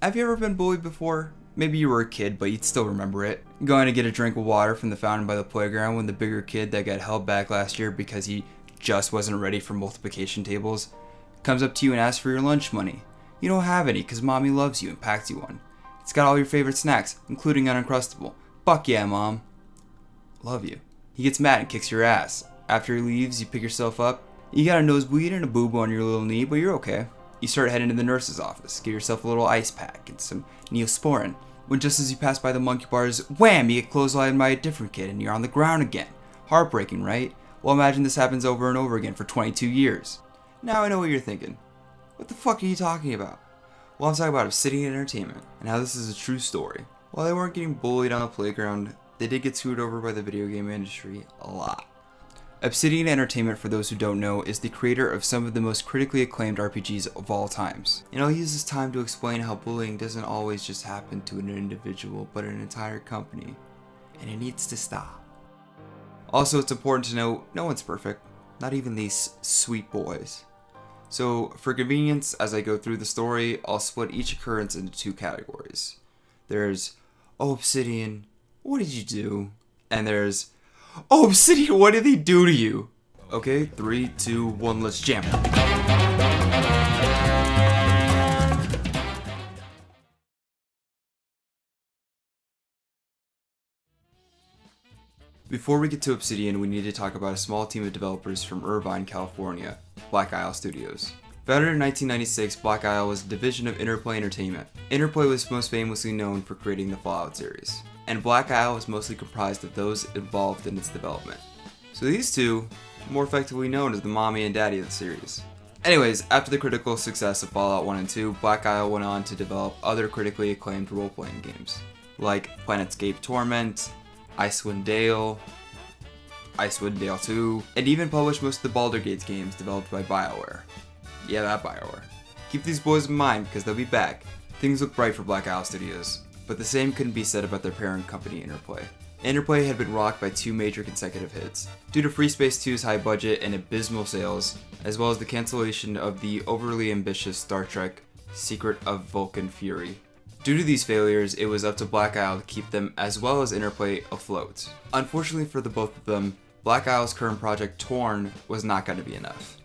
Have you ever been bullied before? Maybe you were a kid, but you'd still remember it. Going to get a drink of water from the fountain by the playground when the bigger kid that got held back last year because he just wasn't ready for multiplication tables comes up to you and asks for your lunch money. You don't have any because mommy loves you and packs you one. It's got all your favorite snacks, including an Uncrustable. Fuck yeah, mom. Love you. He gets mad and kicks your ass. After he leaves, you pick yourself up. You got a nosebleed and a boo-boo on your little knee, but you're okay. You start heading to the nurse's office, get yourself a little ice pack and some Neosporin. When just as you pass by the monkey bars, wham, you get clotheslined by a different kid and you're on the ground again. Heartbreaking, right? Well, imagine this happens over and over again for 22 years. Now I know what you're thinking. What the fuck are you talking about? Well, I'm talking about Obsidian Entertainment and how this is a true story. While they weren't getting bullied on the playground, they did get screwed over by the video game industry a lot. Obsidian Entertainment, for those who don't know, is the creator of some of the most critically acclaimed RPGs of all times. And I'll use this time to explain how bullying doesn't always just happen to an individual, but an entire company. And it needs to stop. Also, it's important to note, no one's perfect. Not even these sweet boys. So, for convenience, as I go through the story, I'll split each occurrence into two categories. There's, oh Obsidian, what did you do? And there's, oh Obsidian, what did they do to you? Okay, 3, 2, 1, let's jam. Before we get to Obsidian, we need to talk about a small team of developers from Irvine, California, Black Isle Studios. Founded in 1996, Black Isle was a division of Interplay Entertainment. Interplay was most famously known for creating the Fallout series, and Black Isle was mostly comprised of those involved in its development. So these two, more effectively known as the mommy and daddy of the series. Anyways, after the critical success of Fallout 1 and 2, Black Isle went on to develop other critically acclaimed role-playing games, like Planetscape Torment, Icewind Dale 2, and even published most of the Baldur's Gate games developed by BioWare. Yeah, that BioWare. Keep these boys in mind because they'll be back. Things look bright for Black Isle Studios, but the same couldn't be said about their parent company, Interplay. Interplay had been rocked by two major consecutive hits, due to Free Space 2's high budget and abysmal sales, as well as the cancellation of the overly ambitious Star Trek Secret of Vulcan Fury. Due to these failures, it was up to Black Isle to keep them as well as Interplay afloat. Unfortunately for the both of them, Black Isle's current project Torn was not going to be enough.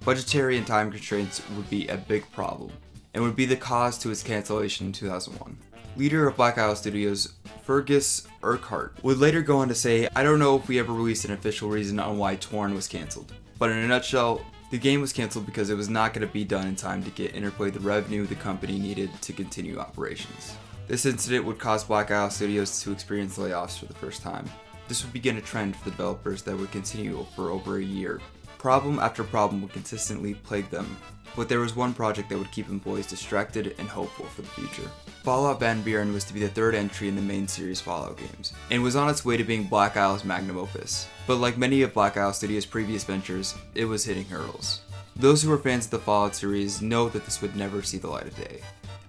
Budgetary and time constraints would be a big problem, and would be the cause to its cancellation in 2001. Leader of Black Isle Studios, Fergus Urquhart, would later go on to say, I don't know if we ever released an official reason on why Torn was cancelled, but in a nutshell, the game was cancelled because it was not going to be done in time to get Interplay the revenue the company needed to continue operations. This incident would cause Black Isle Studios to experience layoffs for the first time. This would begin a trend for the developers that would continue for over a year. Problem after problem would consistently plague them, but there was one project that would keep employees distracted and hopeful for the future. Fallout Van Buren was to be the third entry in the main series Fallout games, and was on its way to being Black Isle's magnum opus. But like many of Black Isle Studios' previous ventures, it was hitting hurdles. Those who are fans of the Fallout series know that this would never see the light of day,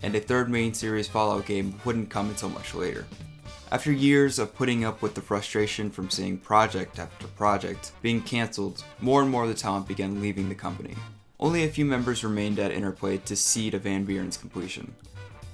and a third main series Fallout game wouldn't come until much later. After years of putting up with the frustration from seeing project after project being cancelled, more and more of the talent began leaving the company. Only a few members remained at Interplay to see to Van Buren's completion.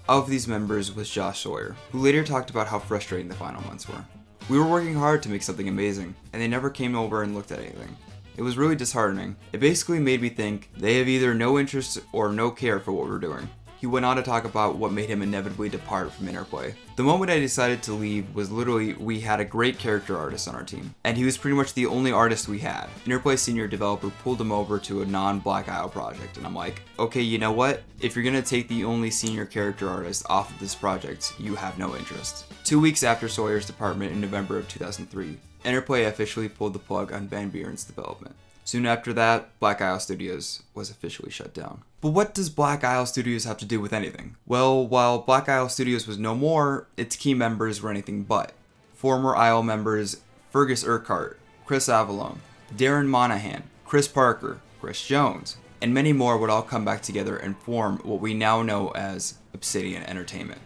Of these members was Josh Sawyer, who later talked about how frustrating the final months were. We were working hard to make something amazing, and they never came over and looked at anything. It was really disheartening. It basically made me think they have either no interest or no care for what we're doing. He went on to talk about what made him inevitably depart from Interplay. The moment I decided to leave was literally we had a great character artist on our team, and he was pretty much the only artist we had. Interplay senior developer pulled him over to a non-Black Isle project, and I'm like, okay, you know what? If you're gonna take the only senior character artist off of this project, you have no interest. 2 weeks after Sawyer's department in November of 2003, Interplay officially pulled the plug on Van Buren's development. Soon after that, Black Isle Studios was officially shut down. But what does Black Isle Studios have to do with anything? Well, while Black Isle Studios was no more, its key members were anything but. Former Isle members Fergus Urquhart, Chris Avalone, Darren Monahan, Chris Parker, Chris Jones, and many more would all come back together and form what we now know as Obsidian Entertainment.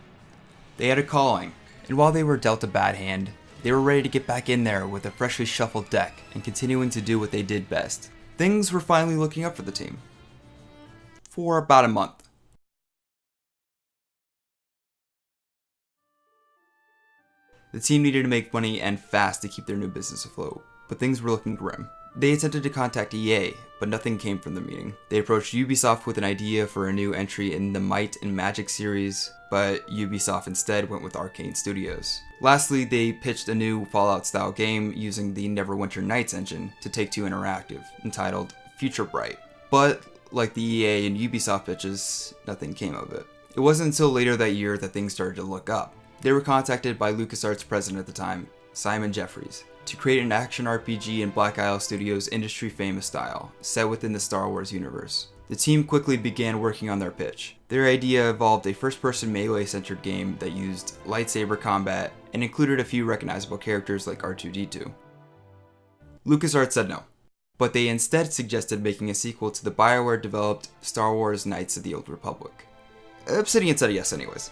They had a calling, and while they were dealt a bad hand, they were ready to get back in there with a freshly shuffled deck and continuing to do what they did best. Things were finally looking up for the team. For about a month. The team needed to make money and fast to keep their new business afloat, but things were looking grim. They attempted to contact EA, but nothing came from the meeting. They approached Ubisoft with an idea for a new entry in the Might and Magic series, but Ubisoft instead went with Arcane Studios. Lastly, they pitched a new Fallout-style game using the Neverwinter Nights engine to Take-Two Interactive, entitled Future Bright. But, like the EA and Ubisoft pitches, nothing came of it. It wasn't until later that year that things started to look up. They were contacted by LucasArts president at the time, Simon Jeffries, to create an action RPG in Black Isle Studios' industry-famous style, set within the Star Wars universe. The team quickly began working on their pitch. Their idea involved a first-person melee-centered game that used lightsaber combat and included a few recognizable characters like R2-D2. LucasArts said no, but they instead suggested making a sequel to the BioWare-developed Star Wars Knights of the Old Republic. Obsidian said yes anyways.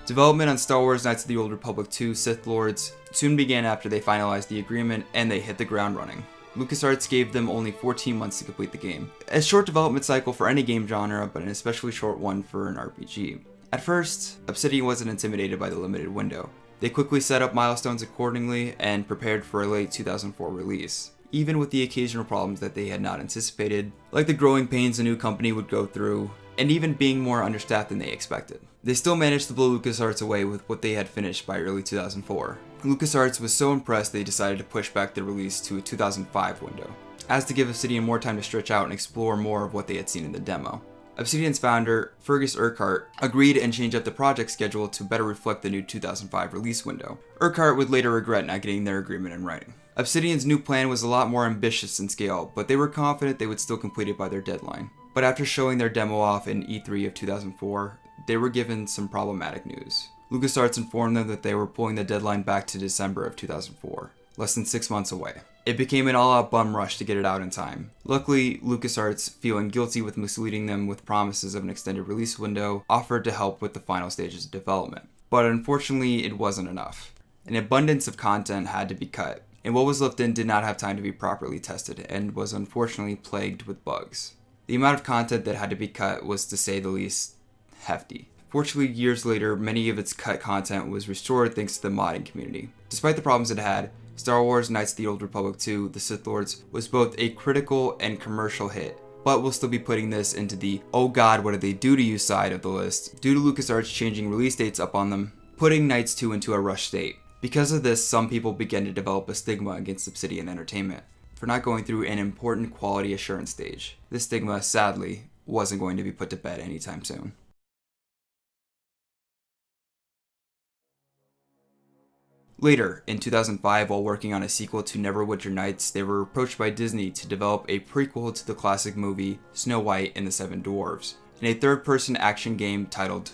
Development on Star Wars Knights of the Old Republic 2 Sith Lords soon began after they finalized the agreement, and they hit the ground running. LucasArts gave them only 14 months to complete the game. A short development cycle for any game genre, but an especially short one for an RPG. At first, Obsidian wasn't intimidated by the limited window. They quickly set up milestones accordingly and prepared for a late 2004 release, even with the occasional problems that they had not anticipated, like the growing pains a new company would go through, and even being more understaffed than they expected. They still managed to blow LucasArts away with what they had finished by early 2004. LucasArts was so impressed they decided to push back the release to a 2005 window, as to give Obsidian more time to stretch out and explore more of what they had seen in the demo. Obsidian's founder, Fergus Urquhart, agreed and changed up the project schedule to better reflect the new 2005 release window. Urquhart would later regret not getting their agreement in writing. Obsidian's new plan was a lot more ambitious in scale, but they were confident they would still complete it by their deadline. But after showing their demo off in E3 of 2004, they were given some problematic news. LucasArts informed them that they were pulling the deadline back to December of 2004, less than 6 months away. It became an all-out bum rush to get it out in time. Luckily, LucasArts, feeling guilty with misleading them with promises of an extended release window, offered to help with the final stages of development. But unfortunately, it wasn't enough. An abundance of content had to be cut, and what was left in did not have time to be properly tested, and was unfortunately plagued with bugs. The amount of content that had to be cut was, to say the least, hefty. Fortunately, years later, many of its cut content was restored thanks to the modding community. Despite the problems it had, Star Wars Knights of the Old Republic 2, The Sith Lords, was both a critical and commercial hit, but we'll still be putting this into the "oh god, what did they do to you" side of the list, due to LucasArts changing release dates up on them, putting Knights 2 into a rush state. Because of this, some people began to develop a stigma against Obsidian Entertainment for not going through an important quality assurance stage. This stigma, sadly, wasn't going to be put to bed anytime soon. Later, in 2005, while working on a sequel to Neverwinter Nights, they were approached by Disney to develop a prequel to the classic movie Snow White and the Seven Dwarves, in a third-person action game titled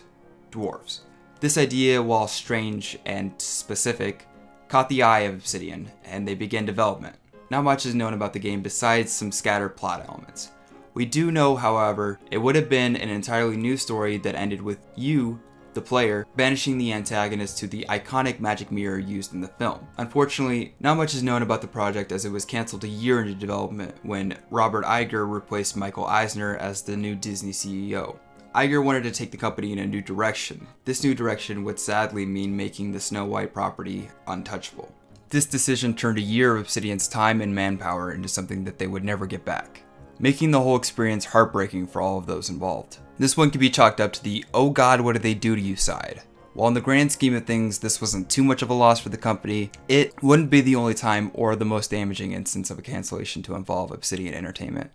Dwarves. This idea, while strange and specific, caught the eye of Obsidian, and they began development. Not much is known about the game besides some scattered plot elements. We do know, however, it would have been an entirely new story that ended with you, the player, banishing the antagonist to the iconic magic mirror used in the film. Unfortunately, not much is known about the project as it was cancelled a year into development when Robert Iger replaced Michael Eisner as the new Disney CEO. Iger wanted to take the company in a new direction. This new direction would sadly mean making the Snow White property untouchable. This decision turned a year of Obsidian's time and manpower into something that they would never get back, making the whole experience heartbreaking for all of those involved. This one could be chalked up to the "oh god, what did they do to you" side. While in the grand scheme of things, this wasn't too much of a loss for the company, it wouldn't be the only time or the most damaging instance of a cancellation to involve Obsidian Entertainment.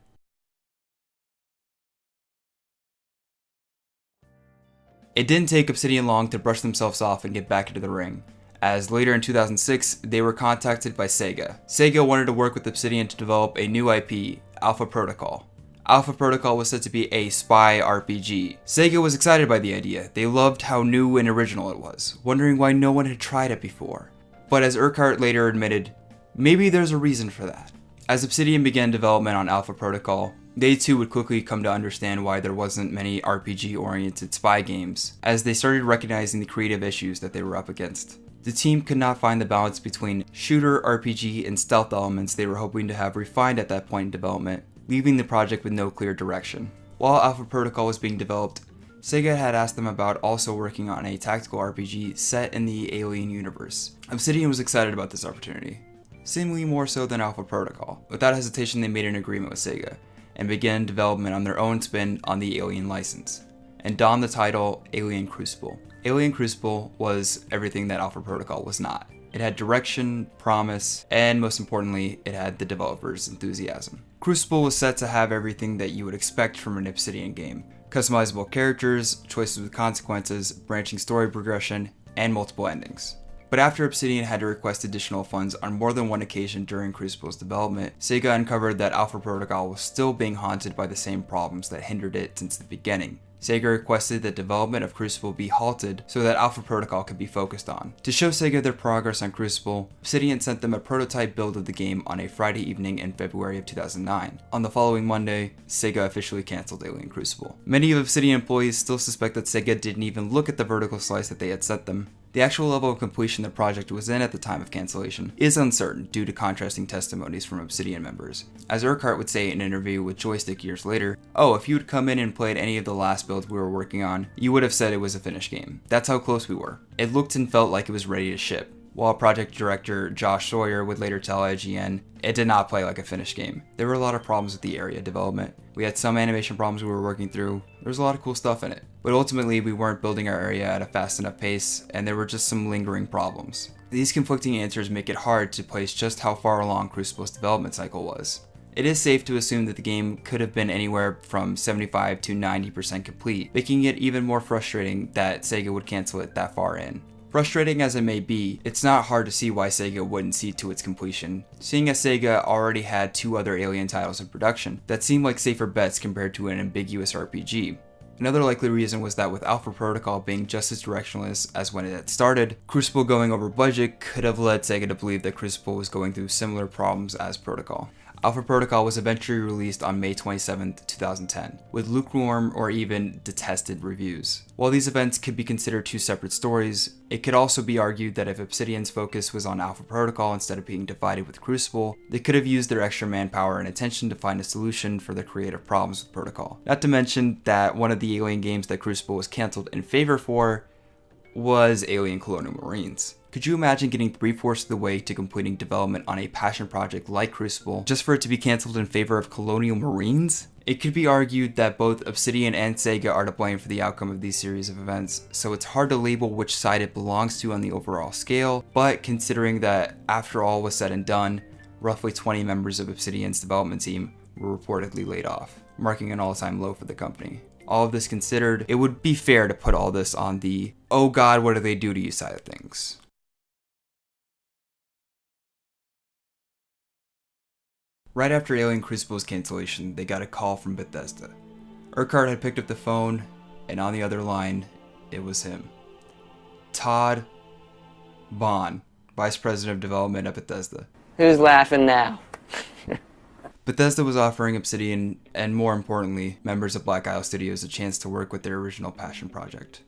It didn't take Obsidian long to brush themselves off and get back into the ring, as later in 2006, they were contacted by Sega. Sega wanted to work with Obsidian to develop a new IP, Alpha Protocol. Alpha Protocol was said to be a spy RPG. Sega was excited by the idea. They loved how new and original it was, wondering why no one had tried it before. But as Urquhart later admitted, maybe there's a reason for that. As Obsidian began development on Alpha Protocol, they too would quickly come to understand why there wasn't many RPG-oriented spy games, as they started recognizing the creative issues that they were up against. The team could not find the balance between shooter, RPG, and stealth elements they were hoping to have refined at that point in development, leaving the project with no clear direction. While Alpha Protocol was being developed, Sega had asked them about also working on a tactical RPG set in the Alien universe. Obsidian was excited about this opportunity, seemingly more so than Alpha Protocol. Without hesitation, they made an agreement with Sega, and began development on their own spin on the Alien license, and donned the title Alien Crucible. Alien Crucible was everything that Alpha Protocol was not. It had direction, promise, and most importantly, it had the developer's enthusiasm. Crucible was set to have everything that you would expect from an Obsidian game. Customizable characters, choices with consequences, branching story progression, and multiple endings. But after Obsidian had to request additional funds on more than one occasion during Crucible's development, Sega uncovered that Alpha Protocol was still being haunted by the same problems that hindered it since the beginning. Sega requested that development of Crucible be halted so that Alpha Protocol could be focused on. To show Sega their progress on Crucible, Obsidian sent them a prototype build of the game on a Friday evening in February of 2009. On the following Monday, Sega officially canceled Alien Crucible. Many of Obsidian employees still suspect that Sega didn't even look at the vertical slice that they had sent them. The actual level of completion the project was in at the time of cancellation is uncertain due to contrasting testimonies from Obsidian members. As Urquhart would say in an interview with Joystick years later, "Oh, if you had come in and played any of the last builds we were working on, you would have said it was a finished game. That's how close we were. It looked and felt like it was ready to ship." While project director Josh Sawyer would later tell IGN, "It did not play like a finished game. There were a lot of problems with the area development. We had some animation problems we were working through. There was a lot of cool stuff in it. But ultimately, we weren't building our area at a fast enough pace, and there were just some lingering problems." These conflicting answers make it hard to place just how far along Crucible's development cycle was. It is safe to assume that the game could have been anywhere from 75 to 90% complete, making it even more frustrating that Sega would cancel it that far in. Frustrating as it may be, it's not hard to see why Sega wouldn't see to its completion, seeing as Sega already had 2 other Alien titles in production that seemed like safer bets compared to an ambiguous RPG. Another likely reason was that with Alpha Protocol being just as directionless as when it had started, Crucible going over budget could have led Sega to believe that Crucible was going through similar problems as Protocol. Alpha Protocol was eventually released on May 27, 2010, with lukewarm or even detested reviews. While these events could be considered 2 separate stories, it could also be argued that if Obsidian's focus was on Alpha Protocol instead of being divided with Crucible, they could have used their extra manpower and attention to find a solution for their creative problems with Protocol. Not to mention that one of the Alien games that Crucible was cancelled in favor for was Alien Colonial Marines. Could you imagine getting 3/4 of the way to completing development on a passion project like Crucible just for it to be cancelled in favor of Colonial Marines? It could be argued that both Obsidian and Sega are to blame for the outcome of these series of events, so it's hard to label which side it belongs to on the overall scale, but considering that after all was said and done, roughly 20 members of Obsidian's development team were reportedly laid off, marking an all-time low for the company. All of this considered, it would be fair to put all this on the "oh god, what do they do to you" side of things. Right after Alien Crucible's cancellation, they got a call from Bethesda. Urquhart had picked up the phone, and on the other line, it was him. Todd Bond, Vice President of Development at Bethesda. Who's laughing now? Bethesda was offering Obsidian, and more importantly, members of Black Isle Studios a chance to work with their original passion project,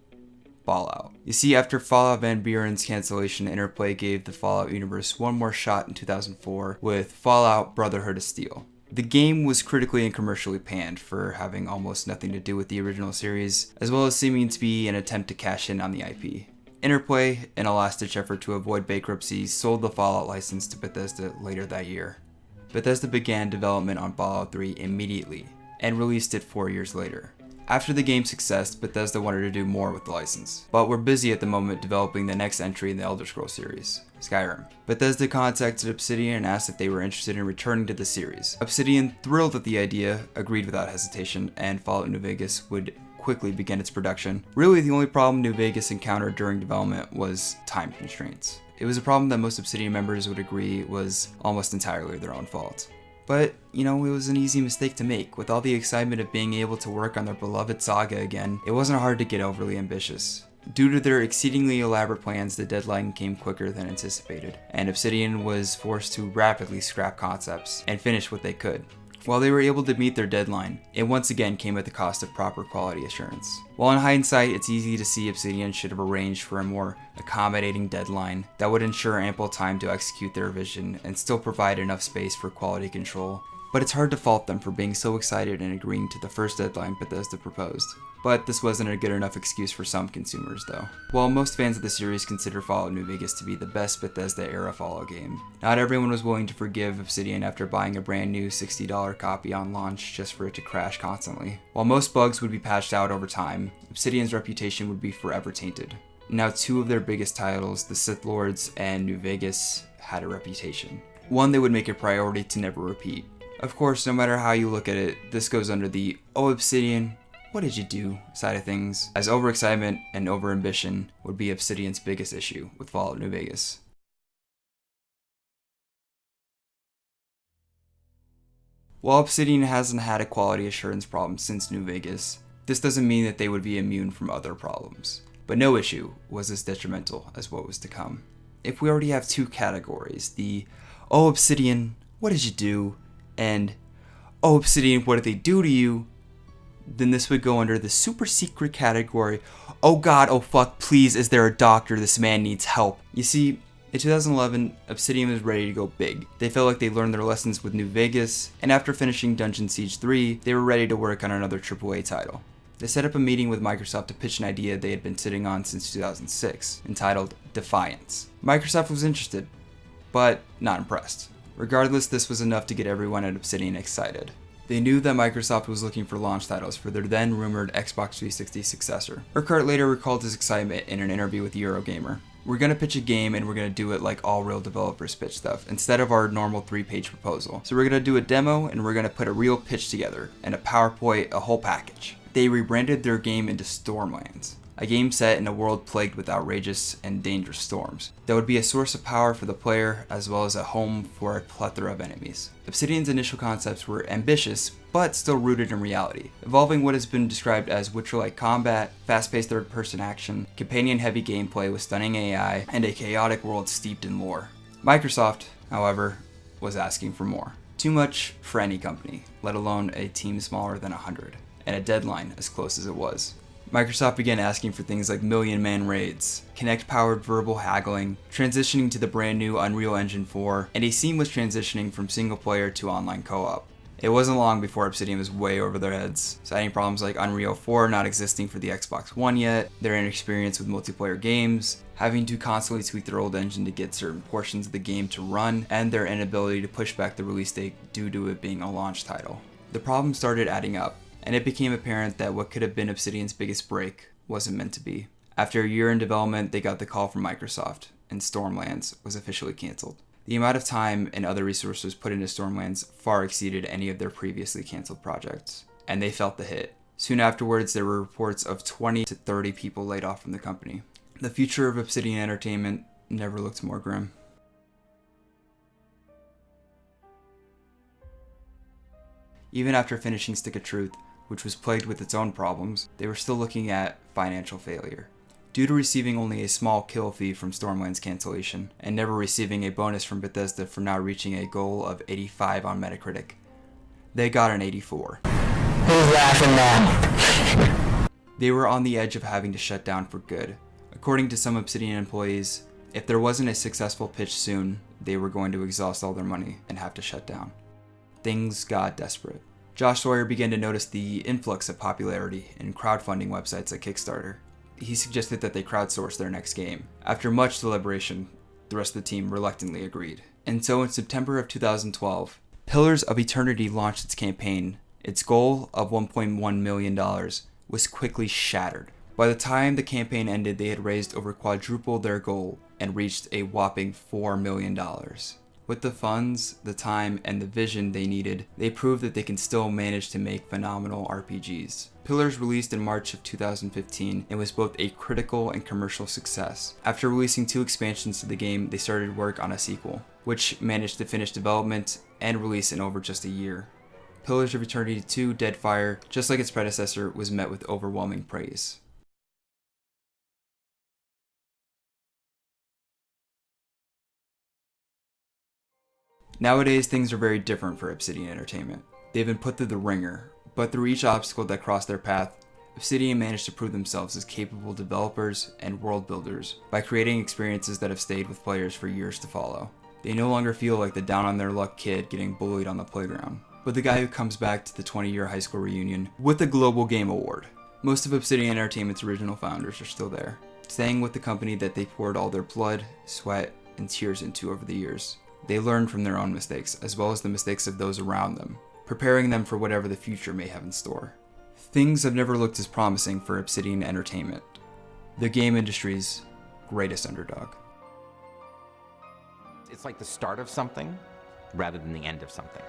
Fallout. You see, after Fallout Van Buren's cancellation, Interplay gave the Fallout universe one more shot in 2004 with Fallout Brotherhood of Steel. The game was critically and commercially panned for having almost nothing to do with the original series, as well as seeming to be an attempt to cash in on the IP. Interplay, in a last-ditch effort to avoid bankruptcy, sold the Fallout license to Bethesda later that year. Bethesda began development on Fallout 3 immediately, and released it 4 years later. After the game's success, Bethesda wanted to do more with the license, but were busy at the moment developing the next entry in the Elder Scrolls series, Skyrim. Bethesda contacted Obsidian and asked if they were interested in returning to the series. Obsidian, thrilled at the idea, agreed without hesitation, and Fallout New Vegas would quickly begin its production. Really, the only problem New Vegas encountered during development was time constraints. It was a problem that most Obsidian members would agree was almost entirely their own fault. But, it was an easy mistake to make. With all the excitement of being able to work on their beloved saga again, it wasn't hard to get overly ambitious. Due to their exceedingly elaborate plans, the deadline came quicker than anticipated, and Obsidian was forced to rapidly scrap concepts and finish what they could. While they were able to meet their deadline, it once again came at the cost of proper quality assurance. While in hindsight, it's easy to see Obsidian should have arranged for a more accommodating deadline that would ensure ample time to execute their vision and still provide enough space for quality control, but it's hard to fault them for being so excited and agreeing to the first deadline Bethesda proposed. But this wasn't a good enough excuse for some consumers, though. While most fans of the series consider Fallout New Vegas to be the best Bethesda-era Fallout game, not everyone was willing to forgive Obsidian after buying a brand new $60 copy on launch just for it to crash constantly. While most bugs would be patched out over time, Obsidian's reputation would be forever tainted. Now, two of their biggest titles, the Sith Lords and New Vegas, had a reputation. One they would make a priority to never repeat. Of course, no matter how you look at it, this goes under the "Oh Obsidian, what did you do?" side of things, as overexcitement and overambition would be Obsidian's biggest issue with Fallout New Vegas. While Obsidian hasn't had a quality assurance problem since New Vegas, this doesn't mean that they would be immune from other problems. But no issue was as detrimental as what was to come. If we already have two categories, the "Oh Obsidian, what did you do?" and "Oh Obsidian, what did they do to you?" then this would go under the super secret category, "Oh god, oh fuck, please, is there a doctor? This man needs help." You see, in 2011, Obsidian was ready to go big. They felt like they learned their lessons with New Vegas, and after finishing Dungeon Siege 3, they were ready to work on another AAA title. They set up a meeting with Microsoft to pitch an idea they had been sitting on since 2006, entitled Defiance. Microsoft was interested, but not impressed. Regardless, this was enough to get everyone at Obsidian excited. They knew that Microsoft was looking for launch titles for their then rumored Xbox 360 successor. Urquhart later recalled his excitement in an interview with Eurogamer. "We're gonna pitch a game and we're gonna do it like all real developers pitch stuff, instead of our normal 3-page proposal. So we're gonna do a demo and we're gonna put a real pitch together, and a PowerPoint, a whole package." They rebranded their game into Stormlands, a game set in a world plagued with outrageous and dangerous storms that would be a source of power for the player as well as a home for a plethora of enemies. Obsidian's initial concepts were ambitious, but still rooted in reality, involving what has been described as Witcher-like combat, fast-paced third-person action, companion-heavy gameplay with stunning AI, and a chaotic world steeped in lore. Microsoft, however, was asking for more. Too much for any company, let alone a team smaller than 100, and a deadline as close as it was. Microsoft began asking for things like million-man raids, Kinect-powered verbal haggling, transitioning to the brand new Unreal Engine 4, and a seamless transitioning from single-player to online co-op. It wasn't long before Obsidian was way over their heads, citing problems like Unreal 4 not existing for the Xbox One yet, their inexperience with multiplayer games, having to constantly tweak their old engine to get certain portions of the game to run, and their inability to push back the release date due to it being a launch title. The problem started adding up, and it became apparent that what could have been Obsidian's biggest break wasn't meant to be. After a year in development, they got the call from Microsoft, and Stormlands was officially canceled. The amount of time and other resources put into Stormlands far exceeded any of their previously canceled projects, and they felt the hit. Soon afterwards, there were reports of 20 to 30 people laid off from the company. The future of Obsidian Entertainment never looked more grim. Even after finishing Stick of Truth, which was plagued with its own problems, they were still looking at financial failure. Due to receiving only a small kill fee from Stormlands cancellation, and never receiving a bonus from Bethesda for now reaching a goal of 85 on Metacritic, they got an 84. Who's laughing now? They were on the edge of having to shut down for good. According to some Obsidian employees, if there wasn't a successful pitch soon, they were going to exhaust all their money and have to shut down. Things got desperate. Josh Sawyer began to notice the influx of popularity in crowdfunding websites like Kickstarter. He suggested that they crowdsource their next game. After much deliberation, the rest of the team reluctantly agreed. And so in September of 2012, Pillars of Eternity launched its campaign. Its goal of $1.1 million was quickly shattered. By the time the campaign ended, they had raised over quadruple their goal and reached a whopping $4 million. With the funds, the time, and the vision they needed, they proved that they can still manage to make phenomenal RPGs. Pillars released in March of 2015 and was both a critical and commercial success. After releasing 2 expansions to the game, they started work on a sequel, which managed to finish development and release in over just a year. Pillars of Eternity 2: Deadfire, just like its predecessor, was met with overwhelming praise. Nowadays, things are very different for Obsidian Entertainment. They've been put through the ringer, but through each obstacle that crossed their path, Obsidian managed to prove themselves as capable developers and world builders by creating experiences that have stayed with players for years to follow. They no longer feel like the down-on-their-luck kid getting bullied on the playground. but the guy who comes back to the 20-year high school reunion with a Global Game Award. Most of Obsidian Entertainment's original founders are still there, staying with the company that they poured all their blood, sweat, and tears into over the years. They learn from their own mistakes, as well as the mistakes of those around them, preparing them for whatever the future may have in store. Things have never looked as promising for Obsidian Entertainment, the game industry's greatest underdog. It's like the start of something rather than the end of something.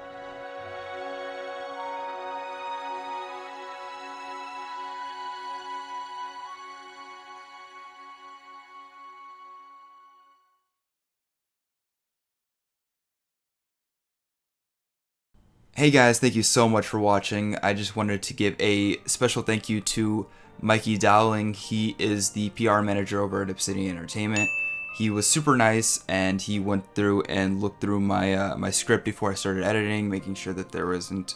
Hey guys, thank you so much for watching. I just wanted to give a special thank you to Mikey Dowling. He is the PR manager over at Obsidian Entertainment. He was super nice, and he went through and looked through my my script before I started editing, making sure that there wasn't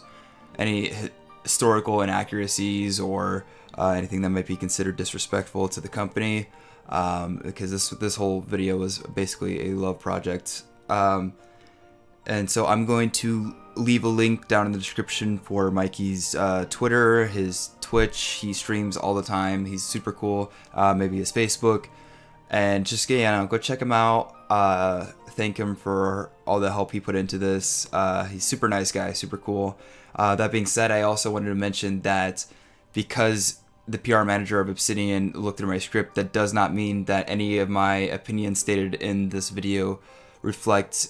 any historical inaccuracies or anything that might be considered disrespectful to the company, because this whole video was basically a love project. And so I'm going to leave a link down in the description for Mikey's Twitter, his Twitch. He streams all the time. He's super cool. Maybe his Facebook. And just go check him out. Thank him for all the help he put into this. He's a super nice guy, super cool. That being said, I also wanted to mention that because the PR manager of Obsidian looked through my script, that does not mean that any of my opinions stated in this video reflect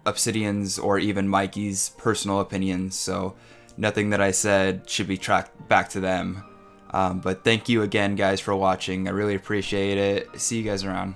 Obsidian's or even Mikey's personal opinions, so nothing that I said should be tracked back to them. But thank you again, guys, for watching. I really appreciate it. See you guys around.